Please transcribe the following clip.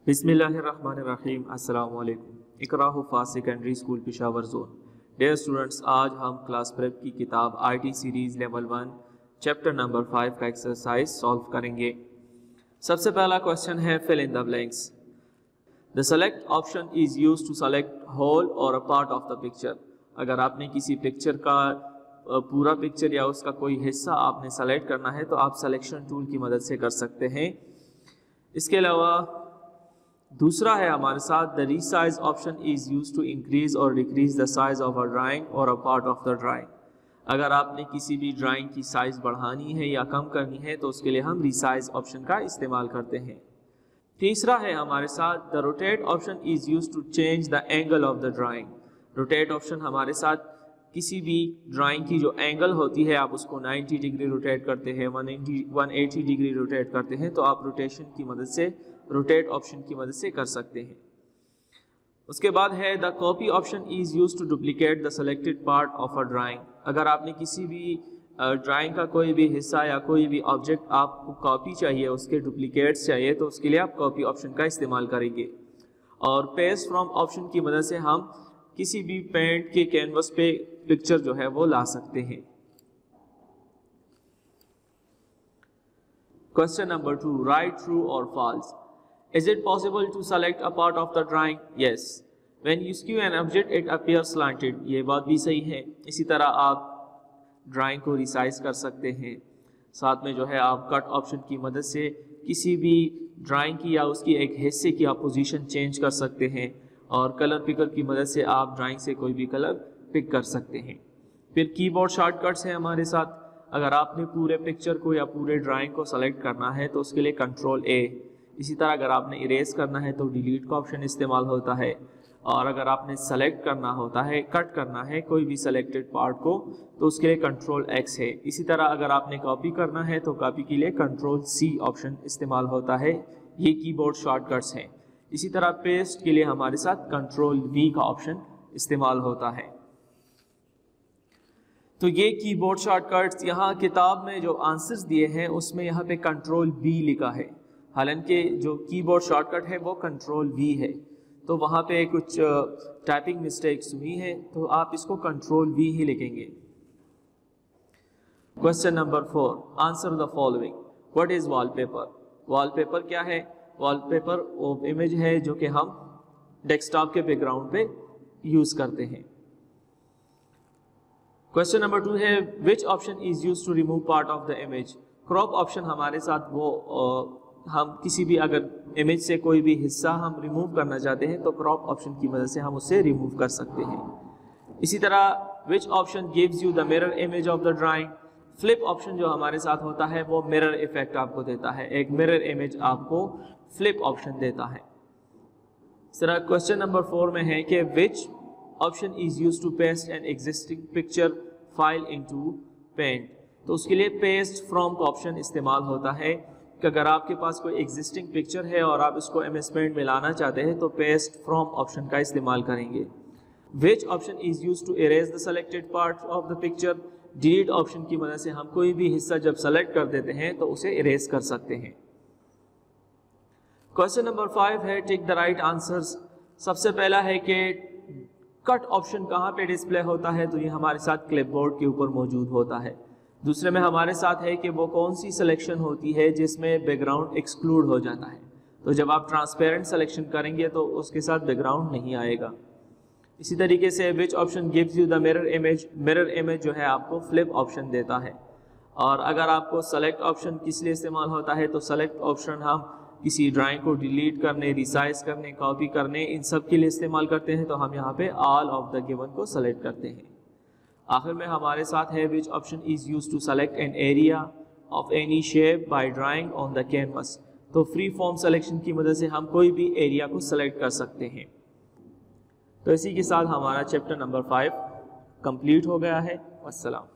बिस्मिल्लाहिर्रहमानिर्रहीम। अस्सलाम वालेकुम। Iqra Huffaz secondary school Peshawar zone. Dear students, आज हम क्लास प्रेप की किताब IT series level 1 chapter number 5 का एक्सरसाइज सॉल्व करेंगे। सबसे पहला क्वेश्चन है fill in the blanks. The select option is used to select whole or a part of the picture. अगर आपने किसी पिक्चर का पूरा पिक्चर या उसका कोई हिस्सा आपने सेलेक्ट करना है तो आप सिलेक्शन टूल की मदद से कर सकते हैं। इसके अलावा दूसरा है हमारे साथ the resize option is used to increase or decrease the size of a drawing or a part of the drawing. अगर आपने किसी भी ड्राइंग की साइज बढ़ानी है या कम करनी है तो उसके लिए हम रीसाइज ऑप्शन का इस्तेमाल करते हैं। तीसरा है हमारे साथ the rotate option is used to change the angle of the drawing. Rotate option हमारे साथ किसी भी ड्राइंग की जो एंगल होती है आप उसको 90 डिग्री रोटेट करते हैं, 180 डिग्री रोटेट करते हैं, तो आप रोटेशन की मदद से रोटेट ऑप्शन की मदद से कर सकते हैं। उसके बाद है the copy option is used to duplicate the selected part of a drawing. अगर आपने किसी भी ड्राइंग का कोई भी हिस्सा या कोई भी ऑब्जेक्ट आपको कॉपी चाहिए, उसके डुप्लीकेट्स चाहिए, तो उसके लिए आप कॉपी ऑप्शन का इस्तेमाल करेंगे। और पेस्ट फ्रॉम ऑप्शन की मदद से हम किसी भी पेंट के कैनवस पे पिक्चर जो है वो ला सकते हैं। क्वेश्चन नंबर 2, राइट ट्रू और false. Is it possible to select a part of the drawing? Yes. When you skew an object, it appears slanted. ये बात भी सही है। इसी तरह आप ड्राइंग को रिसाइज कर सकते हैं। साथ में जो है आप कट ऑप्शन की मदद से किसी भी ड्राइंग की या उसकी एक हिस्से की आप पोजीशन चेंज कर सकते हैं। और कलर पिकर की मदद से आप ड्राइंग से कोई भी कलर पिक कर सकते हैं। फिर कीबोर्ड शॉर्टकट्स हैं हमारे साथ। अगर आपने पूरे पिक्चर को या पूरे ड्राइंग को सेलेक्ट करना है तो उसके लिए कंट्रोल A। इसी तरह अगर आपने इरेज करना है तो डिलीट का ऑप्शन इस्तेमाल होता है। और अगर आपने सेलेक्ट करना होता है, कट करना है कोई भी सेलेक्टेड पार्ट को, तो उसके लिए कंट्रोल X है। इसी तरह अगर आपने कॉपी करना है तो कॉपी के लिए कंट्रोल C ऑप्शन इस्तेमाल होता है। ये कीबोर्ड शॉर्टकट्स हैं। इसी तरह पेस्ट के लिए हमारे साथ कंट्रोल V का ऑप्शन इस्तेमाल होता है। तो ये कीबोर्ड शॉर्टकट्स, यहाँ किताब में जो आंसर्स दिए हैं उसमें यहाँ पे कंट्रोल B लिखा है, हालांकि जो कीबोर्ड शॉर्टकट है वो कंट्रोल V है। तो वहाँ पे कुछ टाइपिंग मिस्टेक्स हुई है, तो आप इसको कंट्रोल V ही लिखेंगे। Question number 4, answer the following. What is wallpaper? Wallpaper क्या है? वॉलपेपर वो इमेज है जो कि हम डेस्कटॉप के बैकग्राउंड पे यूज करते हैं। क्वेश्चन नंबर 2 है which option is used to remove part of the image. Crop option हमारे साथ वो हम किसी भी अगर इमेज से कोई भी हिस्सा हम रिमूव करना चाहते हैं तो क्रॉप ऑप्शन की मदद से हम उसे रिमूव कर सकते हैं। इसी तरह which option gives you the mirror image of the drawing. Flip option जो हमारे साथ होता है वो मिरर इफेक्ट आपको देता है, एक मिरर इमेज आपको फ्लिप ऑप्शन देता है। इस तरह क्वेश्चन नंबर 4 में है कि which option is used to paste an existing picture file into Paint. तो उसके लिए पेस्ट फ्रॉम का ऑप्शन इस्तेमाल होता है कि अगर आपके पास कोई एग्जिस्टिंग पिक्चर है और आप इसको MS पेंट में लाना चाहते हैं तो पेस्ट फ्रॉम ऑप्शन का इस्तेमाल करेंगे। Which option is used to erase the selected part of the picture. Delete option की मदद से हम कोई भी हिस्सा जब सेलेक्ट कर देते हैं तो उसे इरेज कर सकते हैं। क्वेश्चन नंबर 5 है टिक द राइट आंसर्स। सबसे पहला है कि कट ऑप्शन कहाँ पे डिस्प्ले होता है, तो ये हमारे साथ क्लिपबोर्ड के ऊपर मौजूद होता है। दूसरे में हमारे साथ है कि वो कौन सी सिलेक्शन होती है जिसमें बैकग्राउंड एक्सक्लूड हो जाता है। तो जब आप ट्रांसपेरेंट सिलेक्शन करेंगे तो उसके साथ बैकग्राउंड नहीं आएगा। इसी तरीके से which option gives you the mirror image. Mirror image जो है आपको फ्लिप ऑप्शन देता है। और अगर आपको सेलेक्ट ऑप्शन किस लिए इस्तेमाल होता है तो सेलेक्ट ऑप्शन हम किसी ड्राइंग को डिलीट करने, रिसाइज करने, कॉपी करने, इन सब के लिए इस्तेमाल करते हैं। तो हम यहाँ पे ऑल ऑफ द गिवन को सेलेक्ट करते हैं। आखिर में हमारे साथ है which option is used to select an area of any shape by drawing on the canvas. तो फ्री फॉर्म सिलेक्शन की मदद से हम कोई भी एरिया को सेलेक्ट कर सकते हैं। तो इसी के साथ हमारा चैप्टर नंबर 5 कंप्लीट हो गया है। अस्सलाम।